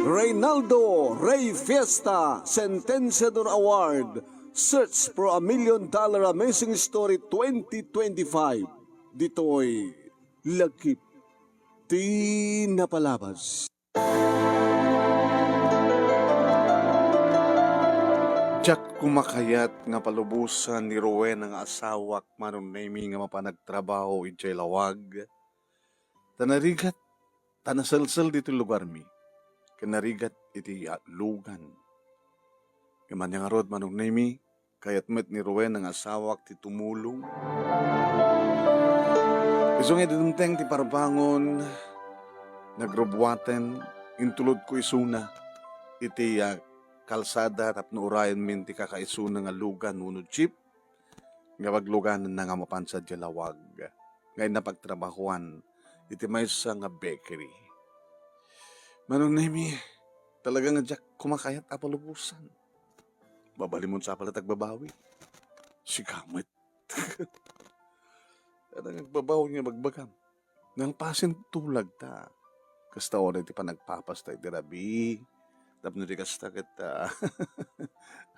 Reynaldo Ray Fiesta Sentenciador Award Search for $1 Million Amazing Story 2025. Dito'y Lakip Di Napalabas. Jack kumakayat nga palubusan ni Rowen ang asawak manunaymi nga mapanagtrabaho ijay lawag. Tanarigat, tanasalsal dito lugar mi. Kanarigat iti lugan. Kaman nga rod manunaymi, kayat met ni Rowen ang asawak ti tumulong. Isong idumteng ti parbangon, nagrobwaten, intulod ko isuna, iti kalsada tapno urayan min ti kakaisuna nga lugan uno chip, nga wagluganan na nga mapansad jalawag, ngayon na pagtrabahuan, iti may sa nga bakery. Manunaymi, talaga nga Jack kumakayat apalubusan. Babalimon sa palatag babawi. Si Kamit. At ang nagbabaw niya magbagam. Nang pasin tulag ta. Kasta orin ti pa nagpapastay di rabi. Tapno di kasta kita.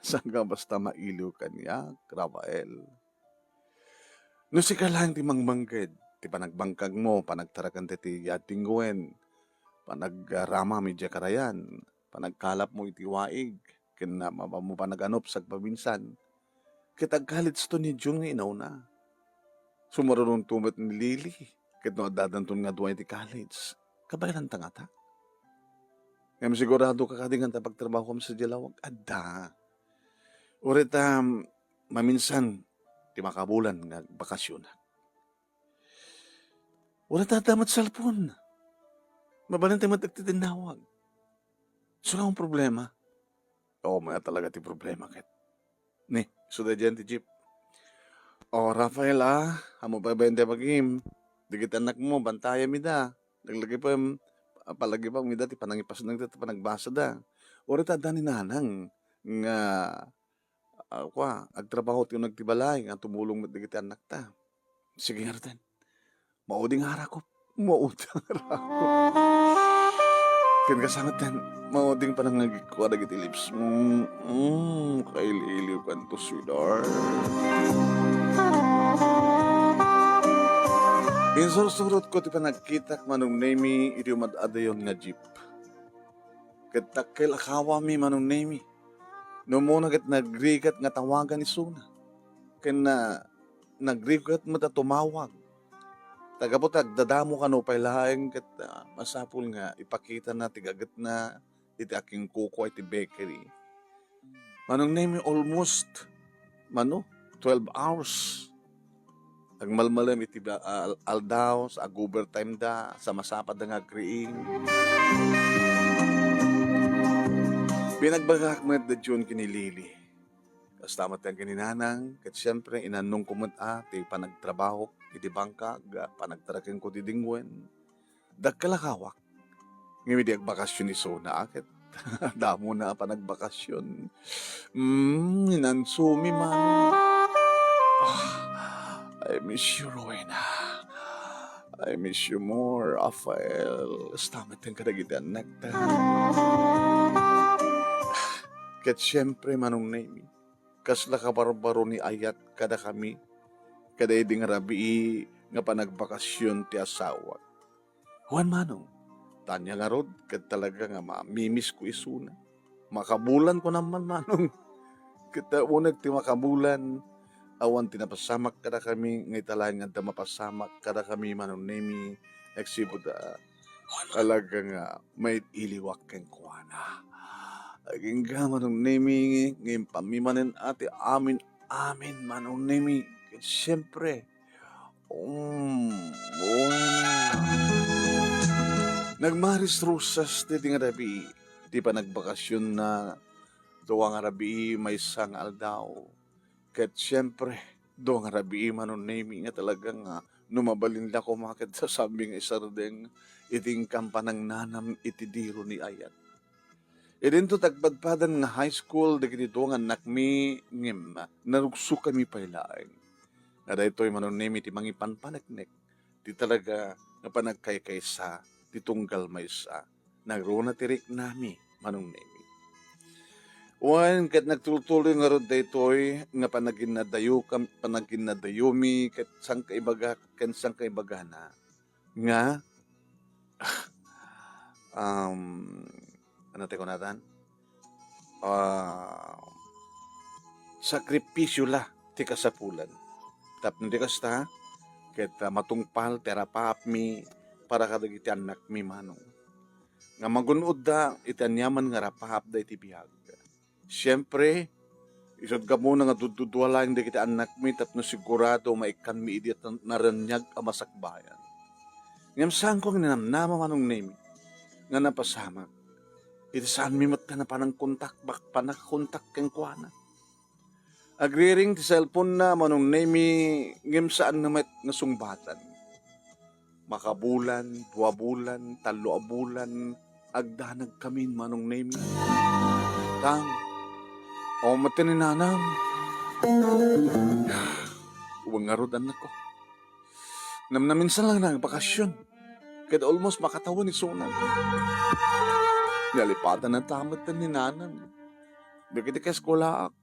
Saan ka basta mailiw kanya, Rafael. No si ka lang ti mangmangged. Ti panagbangkag mo, panagtarakan ti yatingguwen. Panagrama medya karayan. Panagkalap mo iti waig. Kina mo panaganop sa pabinsan. Kitagkalit sto ni Jung nga inaw na. Sumarunong tumat ni Lily. Kit no dadanton nga duwa iti college. Kabayaran ta nga ta. Ngayon sigurado ka kadingan ta pagtrabaho kami sa Jalawag. Adda. Urit maminsan ti makabulan nga bakasyon. Wala tatamat sa alpon. Mabalan tayo matagtitinawag. So nga ang problema. Oo, may talaga ti problema ket. Ni, suda dyan ti Jeep. O, Rafael amo pa bente pagim. Digit anak mo, bantaya mi da. Naglagay pa, palagi pa mi da, ti panangipas ng ti panagbasa da. O, rita da ni nanang, nga, agtrabaho ti nagtibalay, nga tumulong mo digit anak ta. Sige, Arden. Mauding harakop. Mauding harakop. Kan kasangat yan, mauding pa nang nagikuha na giti lips. Kaililiw kan to, sweetheart. Insursurot ko ti panagkitak manong nemi iti umadadayon nga jeep. Katakil akawa mi manong nemi. No muna kat nagrigat nga tawagan ni Suna. Kaya nagrigat mo ta tumawag. Tagapotag, dadamo ka no pailaeng kat masapul nga ipakita na tigagat na iti aking kuko iti bakery. Manong nemi almost 12 hours. Agmalmalam iti aldaw sa overtime da sa masapad nga agriing. Pinagbagak mo da June kinilili. Kastamat ang kininanang, kat siyempre inanong kumot ti panagtrabaho, iti bangka, panagtarakin ko ti dingwen. Dagkalakawak, ngayon di agbakasyon ni Sona, akit damo na panagbakasyon. Inansumi man. I miss you, Rowena. I miss you more, Rafael. Kastamat ang kadagitan nagta. Kat siyempre manong nami. Kasla kabarbaro ni ayat kada kami, kada iding rabi nga panagbakasyon ti asawa. Juan manong, tanya nga rod, kad talaga nga mamimiss ko isuna. Makabulan ko naman manong. Kita unag ti makabulan, awan tinapasamak kada kami, ngay talaga nga mapasamak kada kami manong nemi, nagsibod talaga nga may iliwak keng kuwana. Aging ka manong nemi, ngayon pamimanin ati amin manong nemi. Siyempre, nagmaris rusas ti nga rabi, di pa nagbakasyon na doang rabi may sang aldaw. Kat siyempre, doang rabi manong nemi nga talagang numabalin la ko makit sa sabing isardeng iting kampanang nanam itidiro ni ayat. Idin to tagpadpadan nga high school, dagiti nga anak mi ngim, narugso kami pailaeng. Nga da ito'y manunemi ti mangipanpaneknek, di talaga nga panagkaykaysa titunggal maysa nagruna tirik nami manong nemi. Wan ket nagtultuloy nga rod daytoy nga panaginadayumi ket sang kaibaga ken sang kaibagana nga um ano tayo natan? Sakripisyo la ti kasapulan. Tapno di kasta ket matungpal terapap mi para kadagiti anak mi manong. Nga magunod da itanyaman nga rapahap da iti biyag. Siyempre, isod ka muna nga dududwalain da kita anak mi tapno sigurado maikan mi idi at naranyag amasakbayan. Ngam saan ko ang ninamnama manong nemi nga napasama. Iti saan mi mat ka na panangkontak panakontak keng kuana. Agriring ti cellphone na manong nemi ngam saan namat nga sungbatan. Makabulan, 2 bulan, 3 bulan, agdanag kami manong nemi. Tang, o matininanam. Uwang nga rod anak ko. Naminsan lang na bakasyon. Kaya almost makatawan ni Sunan. Nalipatan ng tamat na ni Nanan. Bigiti ka eskolaak.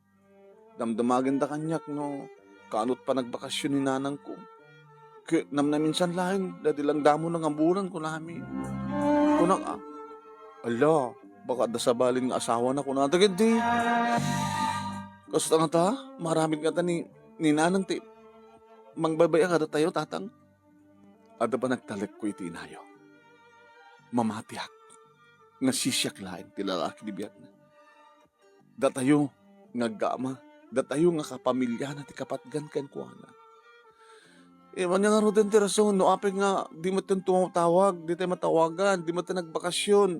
Damdamagin da kanyak no. Kanot pa nagbakasyon ni Nanang ko. Kaya naminsan lang. Dati lang damo ng ambulan ko namin. Kunang ala, baka da sabalin nga asawa na ko na. Tagad di. Kasi nga ta, maraming nga ta ni Nanang ti. Mangbabaya ka da tayo, tatang. Ada ba nagtalik ko itinayo? Mamatiyak. Nga sisyak lain ti lalaki di biyak na. Datayo nga gama. Datayo nga kapamilya na ti kapatgan ken kuana. Man nga ro din ti rason. No apig nga di mo tin tumawag. Di tayo matawagan. Di mo tin nagbakasyon.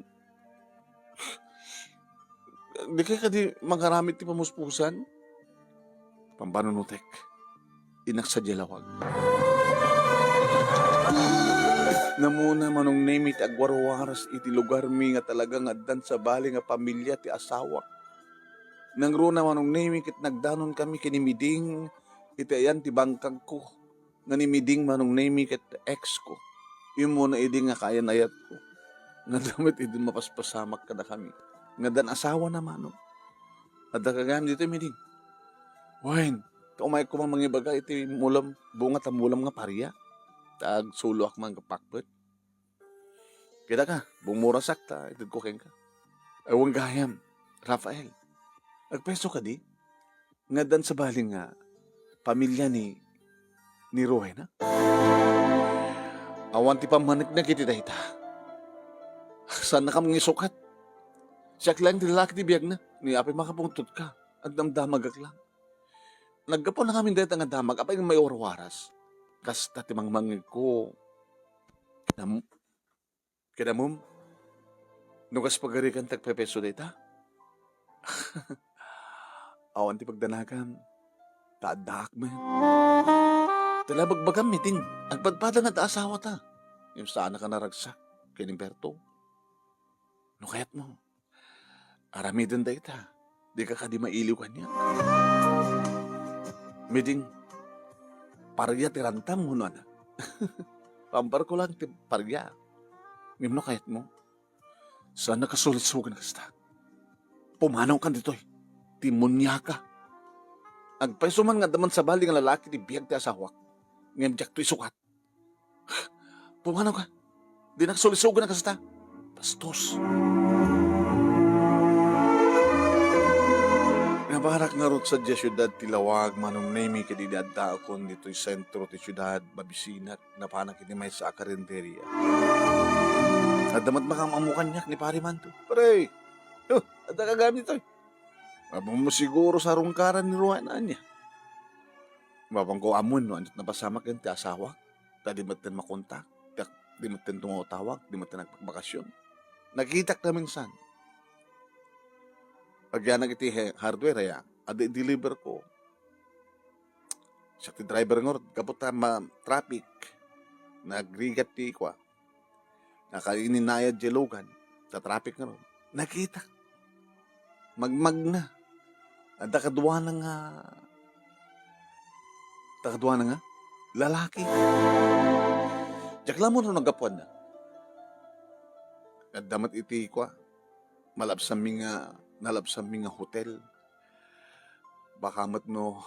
Di kayo di magharamit ti pamuspusan. Pampanunutek. Inak sa jalawag. Namuna manong name iti agwarwaras iti lugar mi nga talagang addan sa bali nga pamilya ti asawa. Nangruna manong name kit nagdanon kami kinimiding iti ayan ti bangkag ko. Nanimiding manong name kit ex ko. Yung muna iding nga kaya nayat ko. Nga damit idin mapaspasamak kada kami. Nga dan asawa na manong. At kagam dito miding. Wain, kaumay ko mang mangibaga iti mulam, bunga ta mulam nga parya. Tag sulo ak man kapakbet. Kita ka, bumura sakta, itid ko ka. Awang gayam, Rafael. Agpeso ka di? Nga dan sa baling nga, pamilya ni Rowena. Awan ti pamanik na kiti dahita. Saan na kami ngisukat? Siyak lang ti lalaki ti biyag na, ni apay makapungtod ka, at damdamag lang. Naggapo na kami dahita nga damag, apay may orwaras. Kasta timangmangig ko. Kinamum, nukas pagarikan tagpepeso dita. Awan ti pagdanagan, taadak mo yun. Tala bagbagam miting, agpadpada nga asawa ta. Yung saan ka naragsak, kinimperto. No kayat mo, aramidin dita, di ka di mailiw kanya. Miding, parya ti rantam mo na. Pampar ko lang ti parya. Ngim no kayat mo. Saan nakasulit-sugan kasta? Pumanaw ka dito'y. Timunya ka. Agpaisuman nga daman sa bali nga lalaki ti biyag ti asawak. Ngim diyak to'y sukat. Pumanaw ka. Di nakasulit-sugan na kasta. Bastos. Nabarak nga rot sa syudad tilawag manong nemi kadidadda akon dito'y sentro ti syudad babisinat na panang kinimay sa akarinderya. At damat makamamukanyak ni pari man to. Pare, at nakagamit to'y. Mabang mo siguro sa rungkaran ni Rowena niya. Mabang ko amon no, andit napasamak yan ti asawa. Ta di matin makontak, di matin tumawag, di matin nagpagbakasyon. Nakitak namin san. Pagyanag iti hardware ya, adi deliver ko. Siya ti driver ngor, kapot traffic. Nagrigat ti kwa. Nakaininayad jelugan sa traffic ngor. Nakita. Magmag na. At takadwa na nga lalaki. Jakla mo no nagapuan na. At damat iti kwa, nalabsam mi nga hotel. Baka mat no,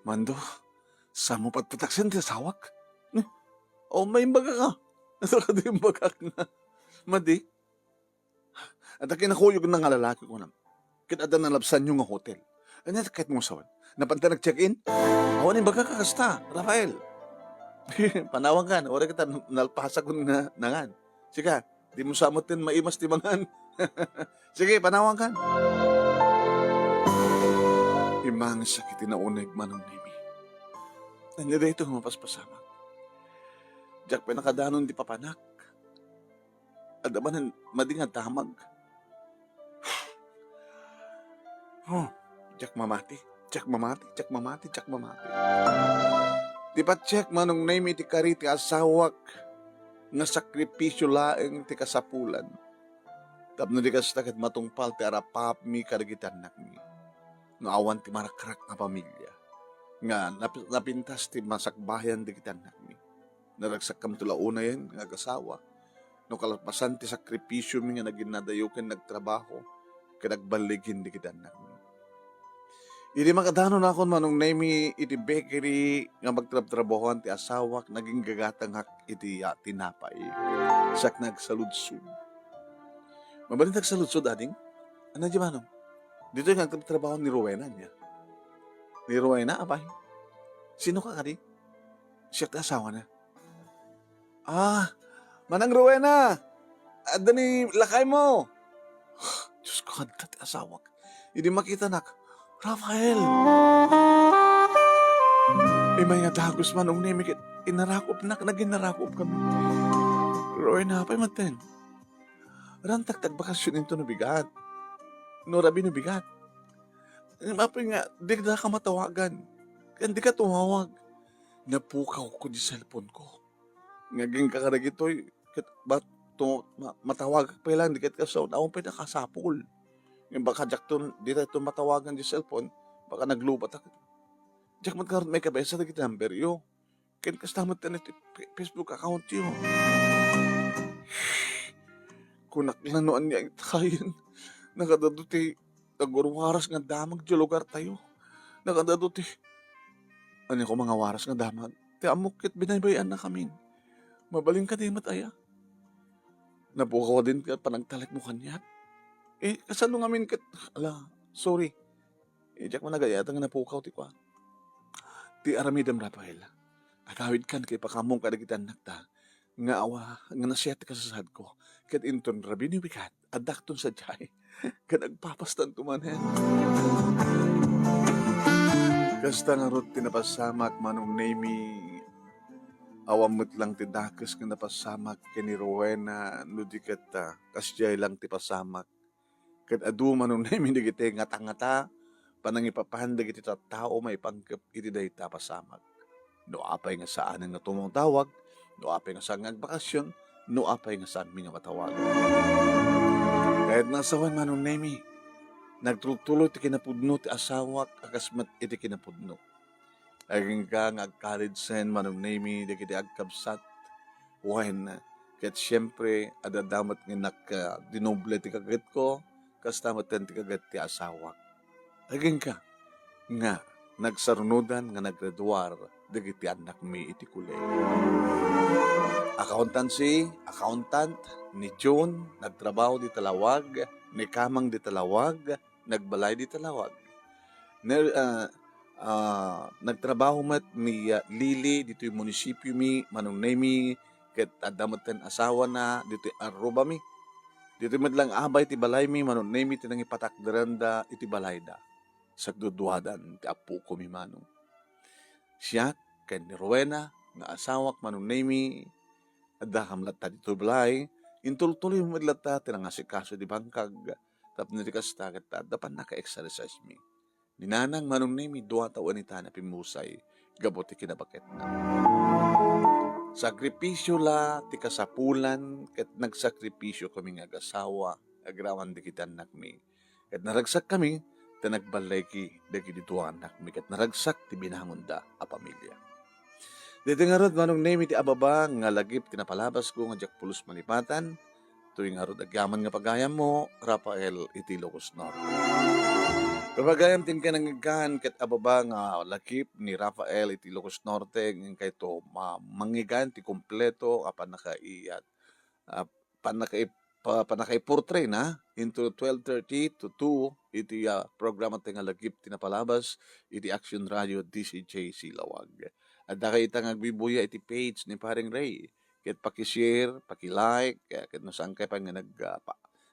mando, sa mo patpataksin ti sawak. O may baga ka. Nasa ka yung baga nga. Madi. At kinakuyog na nga lalaki ko nam. Kinada nalabsan yung nga hotel. Ano kahit mo sawan? Napanta nag-check-in? Awan yung baga ka kasta, Rafael. Panawang ka, ora kita nalpasa ko nga nangan. Sige, di mo samutin maimas ti mangan. Sige, panawang ka. Imang sakit na uneg manong nimi. Nandiyan ito mapaspasama. Diyak pinakadanon di papanak. Adaman mading damag. Diyak mamati. Diyak mamati. Diyak mamati. Diyak mamati. Di pa check manong nimi ti kari ti asawak nga sakripisyo laeng ti kasapulan. Tapno di kastakit matungpal ti arapap mi karagitan nak mi. Nga awan ti marakrak nga pamilya. Nga napintas ti masakbayan di kitan nak mi. Naragsak kam tulauna yan nga kasawa. No kalapasan ti sakripisyo mi nga naginadayukin nagtrabaho kanagbaligin di kitan nak mi. Iti makadano na akon manong nemi iti bakery nga magtrab-trabahoan ti asawak naging gagatang hak iti tinapay. Sak nagsaludsud. Mabalin nagsaludsud ading? Ano di manong? Dito yung nagtrabaho ni Rowena niya. Ni Rowena, apay? Sino ka kadi? Siya ti asawa na. Manang Rowena! Adda ni lakay mo! Diyos ko, kadta ti asawak. Hindi makita nak. Rafael! May nga dagos man ang nimi kit inarakop na, naginarakop kami. Rowena, apay maten. Rantak tagbakasyon into na bigat. Norabi na bigat. Apay nga, di ka matawagan. Hindi ka tumawag. Napukaw ko di cellphone ko. Ngaging kakaragitoy, matawag pa lang, di ka kasaw, naon pa nakasapol. Yung baka jak to, di tayo matawagan di cellphone, baka naglubat ako. Jak magkaroon may kabesa na kita number yo. Ken kastamot na ito Facebook account yo. Kung naklanoan niya ang tayo, nakadaduti, nagurwaras nga damag di lugar tayo. Nakadaduti, ano ko mga waras nga damag, ti amukit binaybayan na kami. Mabaling ka di mataya. Napukaw din ka panagtalag mo kanyat. Kasano ngamin kat, sorry. Jak managayata nga napukaw ti kwa. Ti aramidam Rafael. Agawid kan kay pakamong kadagitan nakta. Nga awa, nga nasyat ka sa sad ko. Kat inton rabi ni wikat, adakton sa jay. Kat nagpapastan tumanen. Kasta nga rot tinapasamak manong nemi. Awamot lang ti dakas nga napasamak kini Rowena. Nudikat kasyay lang ti pasamak. Kat adu manong nemi digiti ngata-ngata. Panangipapahandag iti tao may pangkap iti dayta pasamak. No apay nga saan nga tumutawag, no apay nga saan nga bakasyon, no apay nga saan nga matawag. Kahit nasawan manong nemi, nagtutuloy ti kinapudno ti asawak akasmat iti kinapudno. Aging ka nga ag-college sen manong nemi di kiti agkabsat. When ket siyempre adadamat nga dinoble ti kagat ko, kastamat ti kagat ti asawak. Aging ka nga nagsarunudan nga naggraduar dagiti anak mi iti kulay. Accountant ni John nagtrabaho di Talawag, ni Kamang di Talawag, nagbalay di Talawag. Nagtrabaho mat ni Lili dito yung munisipyo mi manong nemi ket adamatan asawa na dito Aruba mi. Dito madlang abay ti balay mi manong nemi tinang ipatakderanda iti balayda. Sagduduhadan ti apo ko mi manong. Siya ken ni Rowena nga asawak manong nemi adda kamlatta dito balay intultuloy mo madlatta tinang asikaso di bangkag tapno di kasta ket dapan naka-exercise mi. Ninanang manong nemi 2 taon ita na pimusay gabot ti kinabaket na. Sakripisyo la ti kasapulan ket nagsakripisyo kami nga agasawa agrawan di kitan nakmi. Ket naragsak kami ta nagbalay ki dagiti 2 anak mi ket naragsak ti binangon da a pamilya. Dito nga rod, manong name iti ababa, nga lagip tinapalabas ko nga Jack Pulos Malipatan, tuwing nga rod agyaman nga pagayam mo, Rafael iti Ilocos Norte. Kapagayam tin ka nanggahan ket ababa nga lakip ni Rafael iti Ilocos Norte, ng kay to mangigan ti kompleto, apan nakaiyat, panakay-portray na into 12:30 to 2 iti programa ti nga lagip tinapalabas iti Action Radio DCJ Silawag. At nakita nga agbibuya iti page ni Paring Ray. Ket paki-share, paki-like, ket no saan kay pa nga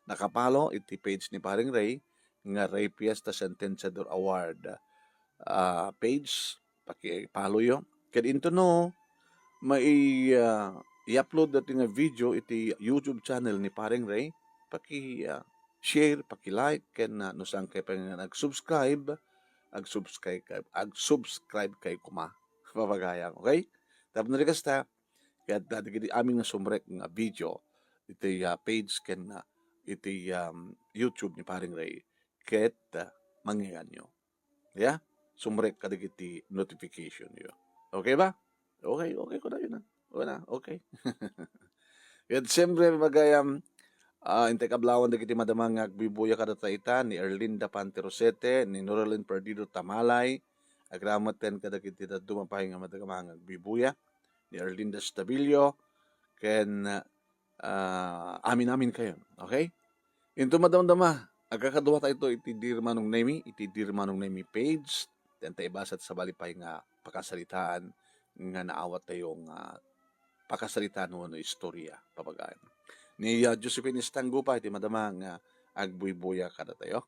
nakapalo iti page ni Paring Ray nga Ray Fiesta Sentenciador Award page, paki-follow yo. Ket into no i-upload dati nga video iti YouTube channel ni Paring Ray, paki-share, paki-like, ken no saan kay pa nga ag-subscribe kay kuma. Papagayang, okay? Tapos na kasta, kaya dati kiti aming nasumrek nga video, iti page ken iti YouTube ni Paring Ray, ket mangyayan nyo. Yeah? Sumrek ka iti notification nyo. Okay ba? Okay ko na yun. Okay. At siyempre, magayam, intay kablawan dagiti madamang agbibuya kada taita ni Erlinda Panterosete, ni Noralyn Perdido Tamalay, agramaten kadagiti dumapay nga madagamang agbibuya, ni Erlinda Stabilio, ken amin kayo. Okay? Into madamdama, agkakaduwa tayo iti Dirmanong Nemi, iti Dirmanong Nemi page, then tayo basat sa balipay nga pakasalitaan nga naawat tayong pakasalitaan no istorya, papagayan. Ni Josephine Estanggupa, iti madamang agbuibuya kada tayo.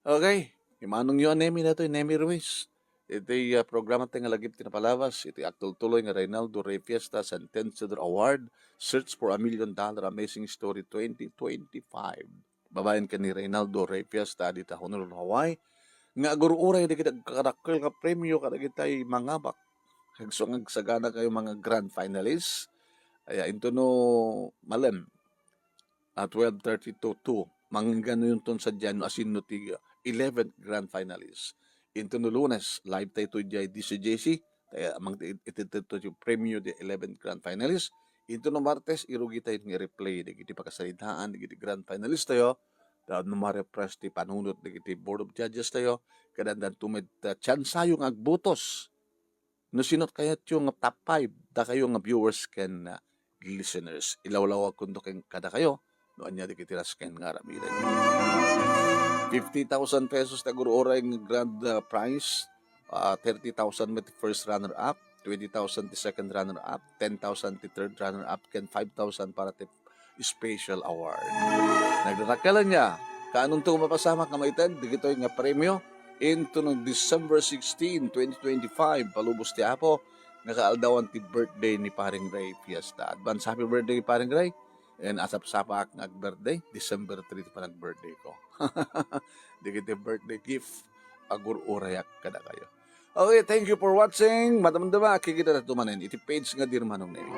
Okay, imanong yun, Nemi na ito, Nemi Ruiz. Iti programa tayo nga lagip tinapalabas, iti aktul-tuloy nga Reynaldo Ray Fiesta Sentenciador Award, Search for $1 Million Amazing Story 2025. Babayan ka ni Reynaldo Ray Fiesta dita Honolulu, Hawaii. Nga agururay di kita karakal nga premyo kada kita'y mangabak. Hagsong agsagana kayo mga grand finalists. Ay, into no malam at 12:30 to 2. Manggano yung ton sa dyan asin no tiga 11th grand finalists. Into no Lunes, live tayo to DCJC. Kaya amang itito yung premyo de 11th grand finalists. Into no Martes, irugi tayo ng replay. Digiti pakasalitaan, digiti grand finalist tayo. Dahil no ma-repress ti panunot, digiti board of judges tayo. Kadandan tumid tsansayong agbutos. No sinot kayat yung top 5, da kayo nga viewers ken listeners. Ilawlaw kundo ken kada kayo. Noan niya digiti ras ken nga ramidan. 50,000 pesos na guru oray ng grand prize, 30,000 with first runner-up, 20,000 the second runner-up, 10,000 the third runner-up, ken 5,000 para the special award. Nagdarakalan niya, kaanong ito mapasama kamaitan, di gito nga premyo, into no December 16, 2025, palubos ti Apo, nakaaldawan ti birthday ni Paring Ray Fiesta. Advance happy birthday Paring Ray. And asap-sapa ak nag-birthday, December 3 pa nag-birthday ko. Di kita birthday gift, agur urayak kada kayo. Okay, thank you for watching. Madam-dama, kikita na tumanin. Iti page nga Dirmanong Nemi.